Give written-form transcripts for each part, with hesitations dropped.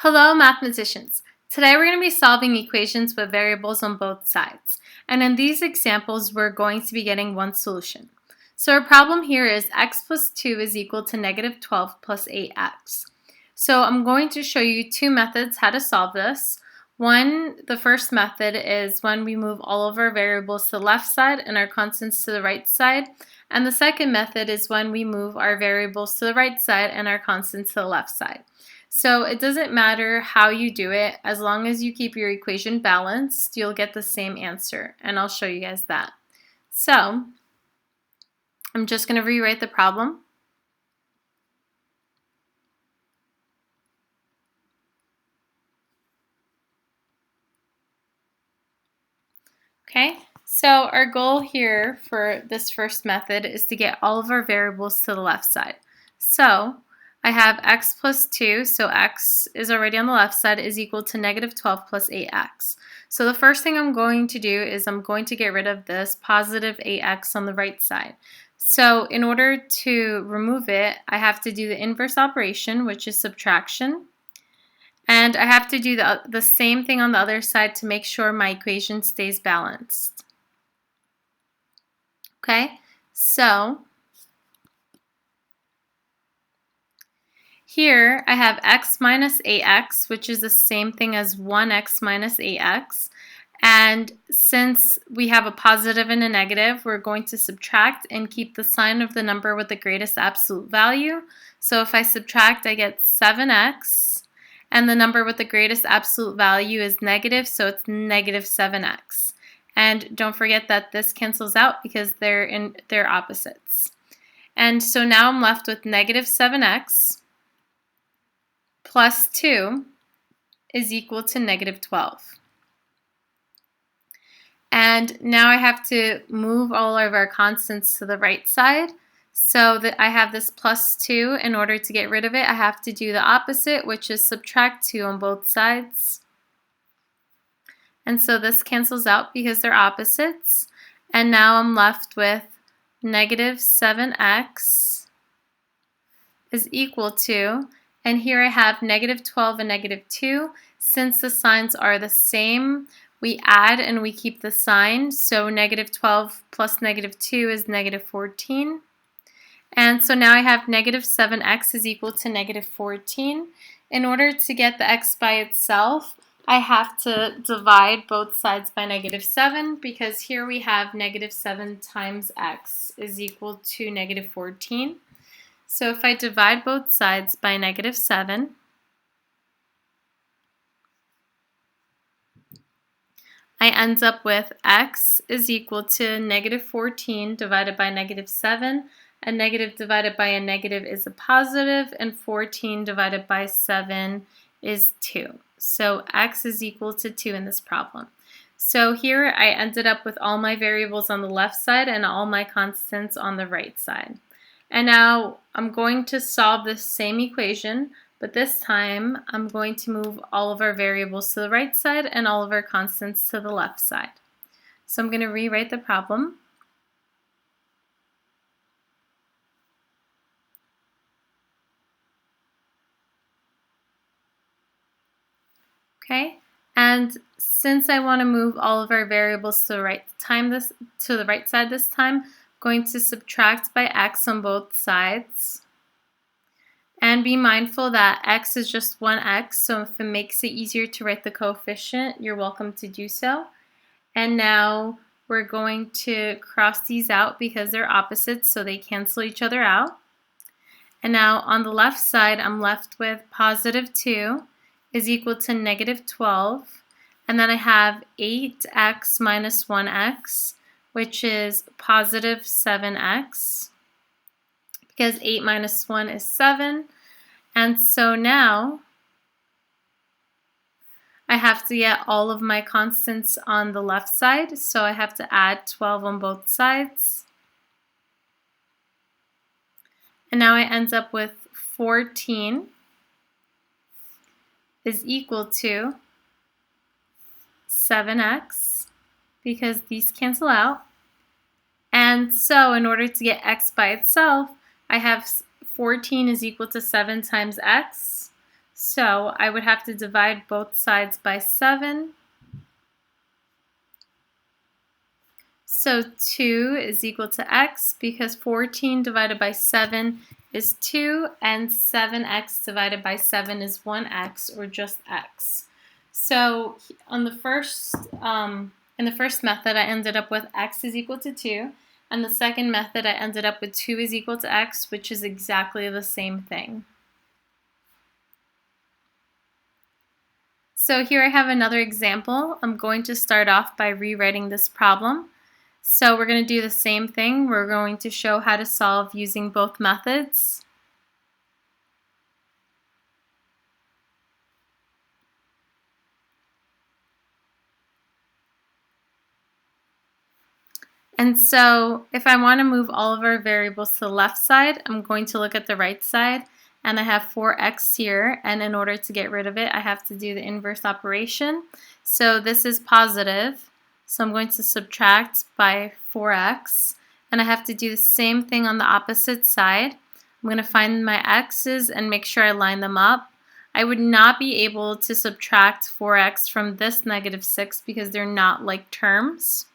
Hello, mathematicians. Today we're going to be solving equations with variables on both sides. And in these examples, we're going to be getting one solution. So our problem here is x plus 2 is equal to negative 12 plus 8x. So I'm going to show you two methods how to solve this. The first method is when we move all of our variables to the left side and our constants to the right side. And the second method is when we move our variables to the right side and our constants to the left side. So it doesn't matter how you do it, as long as you keep your equation balanced, you'll get the same answer, and I'll show you guys that. So I'm just going to rewrite the problem. Okay, so our goal here for this first method is to get all of our variables to the left side. So I have x plus 2, so x is already on the left side, is equal to negative 12 plus 8x. So the first thing I'm going to do is I'm going to get rid of this positive 8x on the right side. So in order to remove it, I have to do the inverse operation, which is subtraction. And I have to do the same thing on the other side to make sure my equation stays balanced. Okay, so here I have x minus 8x, which is the same thing as 1x minus 8x. And since we have a positive and a negative, we're going to subtract and keep the sign of the number with the greatest absolute value. So if I subtract, I get 7x. And the number with the greatest absolute value is negative, so it's negative 7x. And don't forget that this cancels out because they're opposites. And so now I'm left with negative 7x plus 2 is equal to negative 12. And now I have to move all of our constants to the right side. So that I have this plus 2. In order to get rid of it, I have to do the opposite, which is subtract 2 on both sides. And so this cancels out because they're opposites. And now I'm left with negative 7x is equal to, and here I have negative 12 and negative 2. Since the signs are the same, we add and we keep the sign. So negative 12 plus negative 2 is negative 14. And so now I have negative 7x is equal to negative 14. In order to get the x by itself, I have to divide both sides by negative 7 because here we have negative 7 times x is equal to negative 14. So if I divide both sides by negative 7, I end up with x is equal to negative 14 divided by negative 7. A negative divided by a negative is a positive, and 14 divided by 7 is 2. So x is equal to 2 in this problem. So here I ended up with all my variables on the left side and all my constants on the right side. And now I'm going to solve this same equation, but this time I'm going to move all of our variables to the right side and all of our constants to the left side. So I'm going to rewrite the problem. Okay, and since I want to move all of our variables to the right side this time, I'm going to subtract by x on both sides. And be mindful that x is just 1x, so if it makes it easier to write the coefficient, you're welcome to do so. And now we're going to cross these out because they're opposites, so they cancel each other out. And now on the left side, I'm left with positive 2 is equal to negative 12. And then I have 8x minus 1x, which is positive 7x, because 8 minus 1 is 7. And so now I have to get all of my constants on the left side, so I have to add 12 on both sides. And now I end up with 14 is equal to 7x, because these cancel out. And so in order to get x by itself, I have 14 is equal to 7 times x. So So I would have to divide both sides by 7. So 2 is equal to x because 14 divided by 7 is 2 and 7x divided by 7 is 1x or just x. So on the first, in the first method I ended up with x is equal to 2, and the second method I ended up with 2 is equal to x, which is exactly the same thing. So here I have another example. I'm going to start off by rewriting this problem. So we're going to do the same thing. We're going to show how to solve using both methods. And so if I want to move all of our variables to the left side, I'm going to look at the right side, and I have 4x here, and in order to get rid of it, I have to do the inverse operation. So this is positive, so I'm going to subtract by 4x, and I have to do the same thing on the opposite side. I'm going to find my x's and make sure I line them up. I would not be able to subtract 4x from this negative 6 because they're not like terms.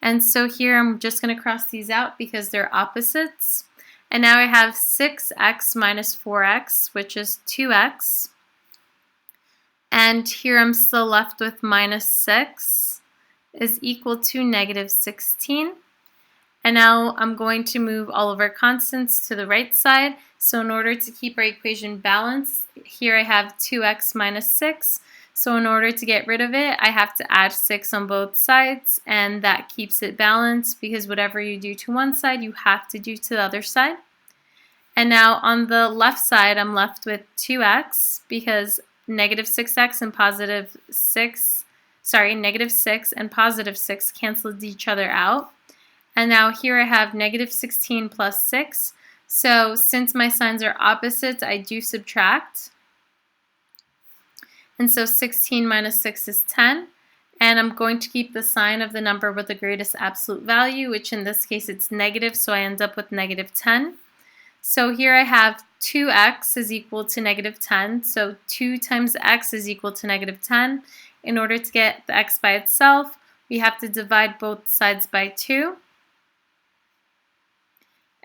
And so here I'm just going to cross these out because they're opposites. And now I have 6x minus 4x, which is 2x. And here I'm still left with minus 6 is equal to negative 16. And now I'm going to move all of our constants to the right side. So in order to keep our equation balanced, here I have 2x minus 6. So in order to get rid of it, I have to add 6 on both sides, and that keeps it balanced because whatever you do to one side, you have to do to the other side. And now on the left side, I'm left with 2x because negative 6x and positive 6, negative 6 and positive 6 canceled each other out. And now here I have negative 16 plus 6. So since my signs are opposites, I do subtract. And so 16 minus 6 is 10. And I'm going to keep the sign of the number with the greatest absolute value, which in this case it's negative, so I end up with negative 10. So here I have 2x is equal to negative 10. So 2 times x is equal to negative 10. In order to get the x by itself, we have to divide both sides by 2.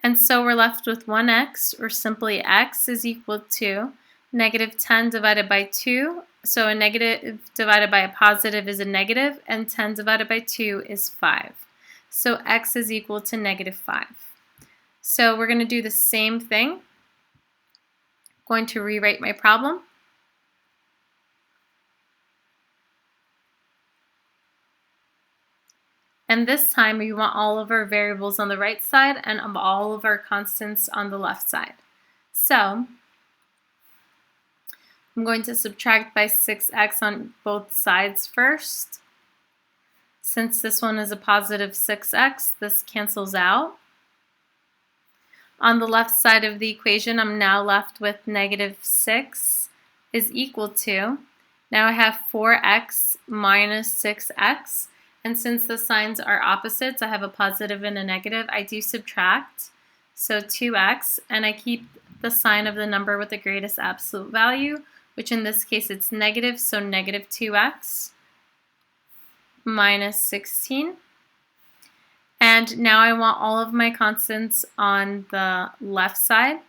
And so we're left with 1x, or simply x is equal to negative 10 divided by 2. So a negative divided by a positive is a negative, and 10 divided by 2 is 5. So x is equal to negative 5. So we're going to do the same thing. I'm going to rewrite my problem. And this time we want all of our variables on the right side and all of our constants on the left side. So I'm going to subtract by 6x on both sides first. Since this one is a positive 6x, this cancels out. On the left side of the equation, I'm now left with negative 6 is equal to, now I have 4x minus 6x. And since the signs are opposites, I have a positive and a negative, I do subtract. So 2x, and I keep the sign of the number with the greatest absolute value, which in this case it's negative, so negative 2x minus 16. And now I want all of my constants on the left side.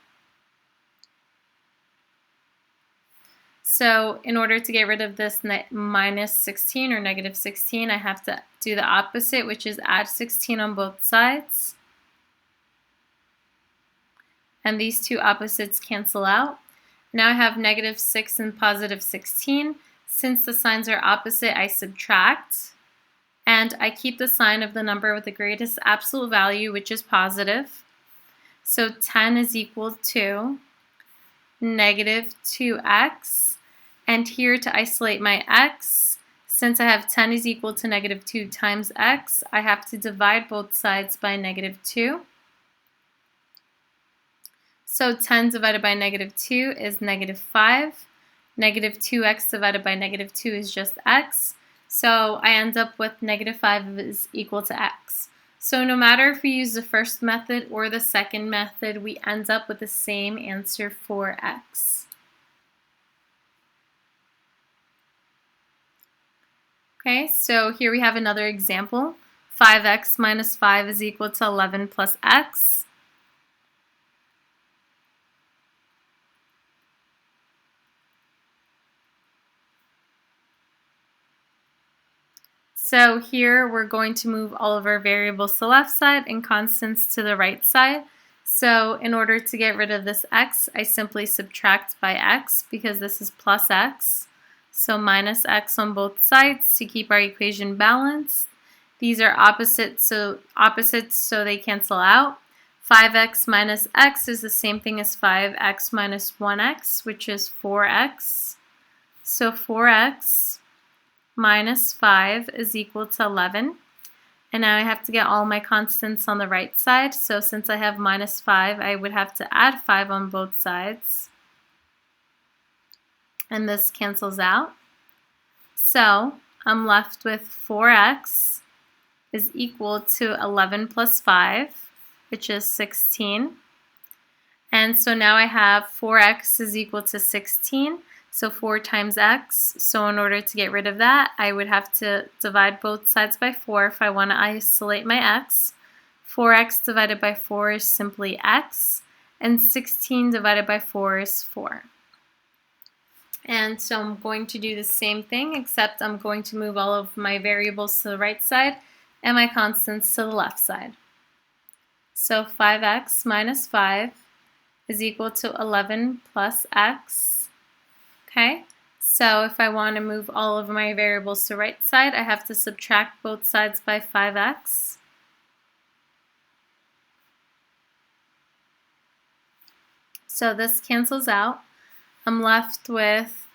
So in order to get rid of this minus 16 or negative 16, I have to do the opposite, which is add 16 on both sides. And these two opposites cancel out. Now I have negative 6 and positive 16. Since the signs are opposite, I subtract. And I keep the sign of the number with the greatest absolute value, which is positive. So 10 is equal to negative 2x. And here to isolate my x, since I have 10 is equal to negative 2 times x, I have to divide both sides by negative 2. So 10 divided by negative 2 is negative 5. Negative 2x divided by negative 2 is just x. So I end up with negative 5 is equal to x. So no matter if we use the first method or the second method, we end up with the same answer for x. Okay, so here we have another example. 5x minus 5 is equal to 11 plus x. So here we're going to move all of our variables to the left side and constants to the right side. So in order to get rid of this x, I simply subtract by x because this is plus x. So minus x on both sides to keep our equation balanced. These are opposites, so they cancel out. 5x minus x is the same thing as 5x minus 1x, which is 4x. So 4x minus 5 is equal to 11. And now I have to get all my constants on the right side. So since I have minus 5, I would have to add 5 on both sides. And this cancels out. So I'm left with 4x is equal to 11 plus 5, which is 16. And so now I have 4x is equal to 16. So 4 times x. So in order to get rid of that, I would have to divide both sides by 4 if I want to isolate my x. 4x divided by 4 is simply x. And 16 divided by 4 is 4. And so I'm going to do the same thing, except I'm going to move all of my variables to the right side and my constants to the left side. So 5x minus 5 is equal to 11 plus x. Okay, so if I want to move all of my variables to the right side, I have to subtract both sides by 5x. So this cancels out. I'm left with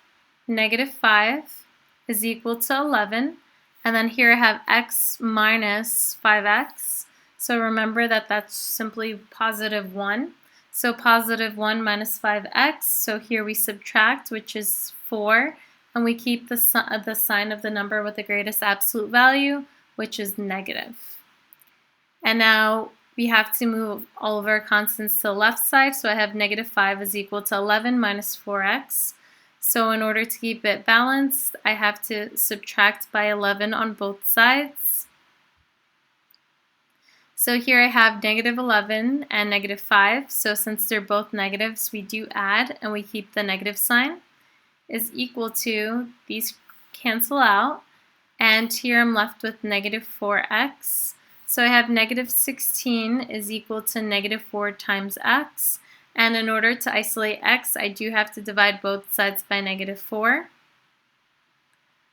negative 5 is equal to 11. And then here I have x minus 5x. So remember that that's simply positive 1. So positive 1 minus 5x. So here we subtract, which is 4. And we keep the sign of the number with the greatest absolute value, which is negative. And now we have to move all of our constants to the left side. So I have negative 5 is equal to 11 minus 4x. So in order to keep it balanced, I have to subtract by 11 on both sides. So here I have negative 11 and negative 5. So since they're both negatives, we do add and we keep the negative sign. Is equal to, these cancel out. And here I'm left with negative 4x. So I have negative 16 is equal to negative 4 times x. And in order to isolate x, I do have to divide both sides by negative 4.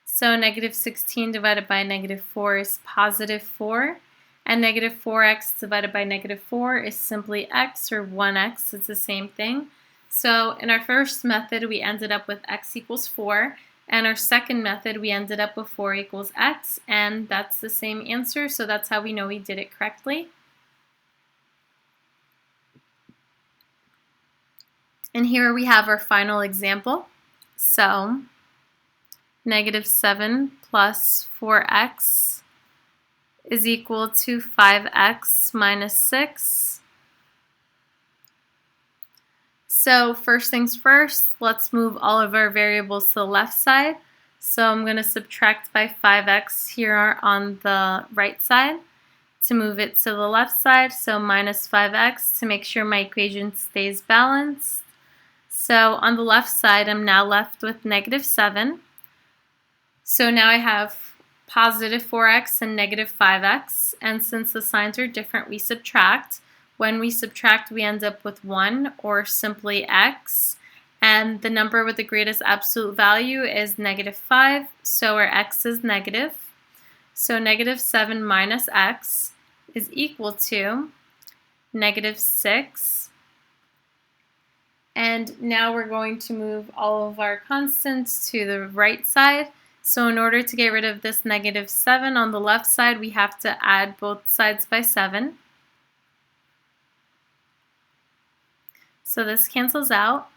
So negative 16 divided by negative 4 is positive 4. And negative 4x divided by negative 4 is simply x, or 1x. It's the same thing. So in our first method, we ended up with x equals 4. And our second method, we ended up with 4 equals x. And that's the same answer. So that's how we know we did it correctly. And here we have our final example. So negative 7 plus 4x is equal to 5x minus 6. So first things first, let's move all of our variables to the left side. So I'm going to subtract by 5x here on the right side to move it to the left side. So minus 5x to make sure my equation stays balanced. So on the left side, I'm now left with negative 7. So now I have positive 4x and negative 5x. And since the signs are different, we subtract. When we subtract, we end up with 1, or simply x. And the number with the greatest absolute value is negative 5, so our x is negative. So negative 7 minus x is equal to negative 6. And now we're going to move all of our constants to the right side. So in order to get rid of this negative 7 on the left side, we have to add both sides by 7. So this cancels out.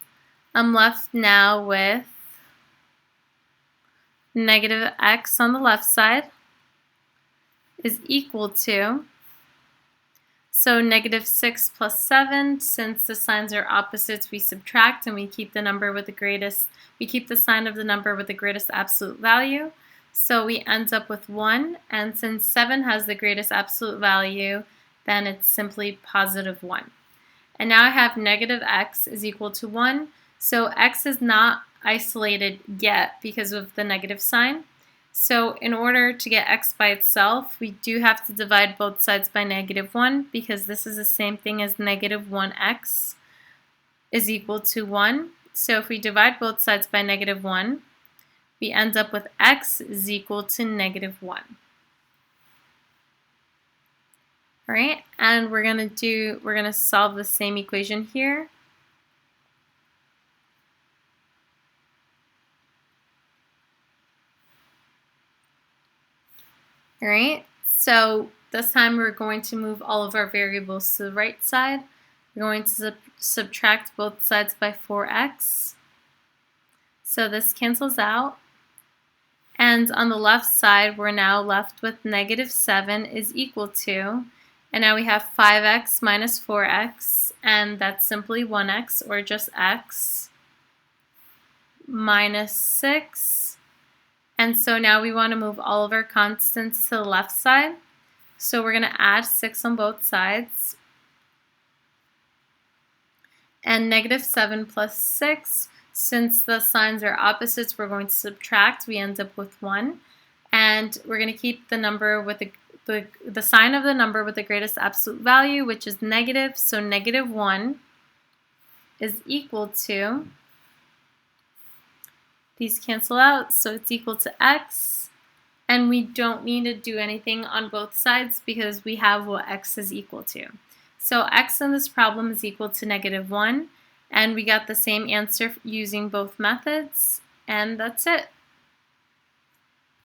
I'm left now with negative x on the left side is equal to, so negative 6 plus 7, since the signs are opposites, we subtract and we keep the number with the greatest, we keep the sign of the number with the greatest absolute value. So we end up with 1, and since 7 has the greatest absolute value, then it's simply positive 1. And now I have negative x is equal to 1. So x is not isolated yet because of the negative sign. So in order to get x by itself, we do have to divide both sides by negative 1 because this is the same thing as negative 1x is equal to 1. So if we divide both sides by negative 1, we end up with x is equal to negative 1. All right, and we're gonna solve the same equation here. All right, so this time we're going to move all of our variables to the right side. We're going to subtract both sides by 4x. So this cancels out. And on the left side, we're now left with negative 7 is equal to, and now we have 5x minus 4x, and that's simply 1x, or just x, minus 6. And so now we want to move all of our constants to the left side. So we're going to add 6 on both sides. And negative 7 plus 6, since the signs are opposites, we're going to subtract. We end up with 1. And we're going to keep the number with the sign of the number with the greatest absolute value, which is negative. So negative 1 is equal to, these cancel out, so it's equal to x. And we don't need to do anything on both sides because we have what x is equal to. So x in this problem is equal to negative 1, and we got the same answer using both methods, and that's it.